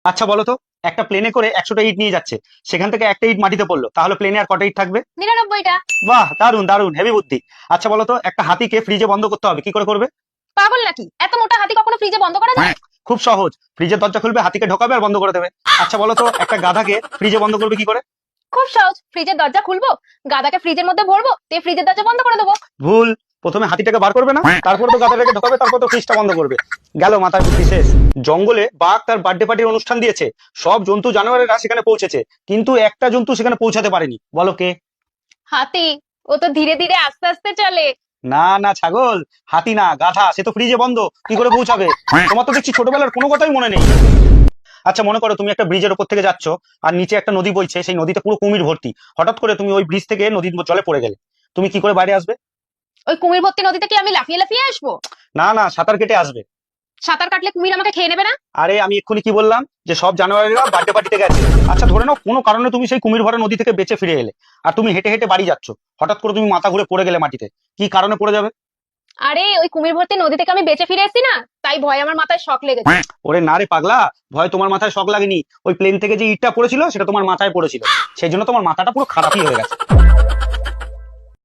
আচ্ছা বলো তো, একটা প্লেনে করে 100টা ইট নিয়ে যাচ্ছে, সেখান থেকে একটা ইট মাটিতে পড়লো, তাহলে প্লেনে আর কটা ইট থাকবে? 99টা। বাহ, দারুন দারুন, হেভি বুদ্ধি। আচ্ছা বলো তো, একটা হাতিকে ফ্রিজে বন্ধ করতে হবে, কি করে করবে? পাগল নাকি? এত মোটা হাতি কখনো ফ্রিজে বন্ধ করা যায়? খুব সহজ, ফ্রিজের দরজা খুলবে, হাতিকে ঢোকাবে আর বন্ধ করে দেবে। আচ্ছা বলো তো, একটা গাধাকে ফ্রিজে বন্ধ করবে কি করে? খুব সহজ, ফ্রিজের দরজা খুলবো, গাদাকে ফ্রিজের মধ্যে ভরবো, দিয়ে ফ্রিজের দরজা বন্ধ করে দেবো। ভুল। প্রথমে হাতিটাকে বার করবে না, তারপর তো গাধাটাকে ঢোকাবে, তারপর তো ফ্রিজটা বন্ধ করবে। গেল মাথার বুদ্ধি শেষ। জঙ্গলে বাঘ তার বার্থডে পার্টির অনুষ্ঠান দিয়েছে, সব জন্তু জানোয়ারেরা সেখানে পৌঁছেছে, কিন্তু একটা জন্তু সেখানে পৌঁছাতে পারেনি, বলো কে? হাতি। ও তো ধীরে ধীরে আস্তে আস্তে চলে। না না ছাগল, হাতি না, গাধা, সে তো ফ্রিজে বন্ধ, কি করে পৌঁছাবে? তোমার তো দেখছি ছোটবেলার কোনো কথাই মনে নেই। আচ্ছা মনে করো তুমি একটা ব্রিজের উপর থেকে যাচ্ছ, আর নিচে একটা নদী বইছে, সেই নদীতে পুরো কুমির ভর্তি। হঠাৎ করে তুমি ওই ব্রিজ থেকে নদীর জলে পড়ে গেলে, তুমি কি করে বাইরে আসবে? ওই কুমির ভর্তি নদীতে কি আমি লাফিয়ে লাফিয়ে আসবো? না না, সাঁতার কেটে আসবে। সাঁতার কাটলে কুমির আমাকে খেয়ে নেবে না? আরে আমি এক্ষুনি কি বললাম, যে সব জানোয়ারেরা বার্থডে পার্টিতে গেছে। আচ্ছা ধরে নাও কোনো কারণে তুমি সেই কুমির ভরা নদী থেকে বেঁচে ফিরে এলে, আর তুমি হেঁটে হেঁটে বাড়ি যাচ্ছ, হঠাৎ করে তুমি মাথা ঘুরে পড়ে গেলে মাটিতে, কি কারণে পড়ে যাবে? আরে ওই কুমির ভর্তি নদী থেকে আমি বেঁচে ফিরে এসেছি না, তাই ভয় আমার মাথায় শক লেগেছে। ওরে না রে পাগলা, ভয় তোমার মাথায় শক লাগেনি, ওই প্লেন থেকে যে ইটটা পড়েছিল সেটা তোমার মাথায় পড়েছিল, সেই জন্য তোমার মাথাটা পুরো খারাপই হয়ে গেছে।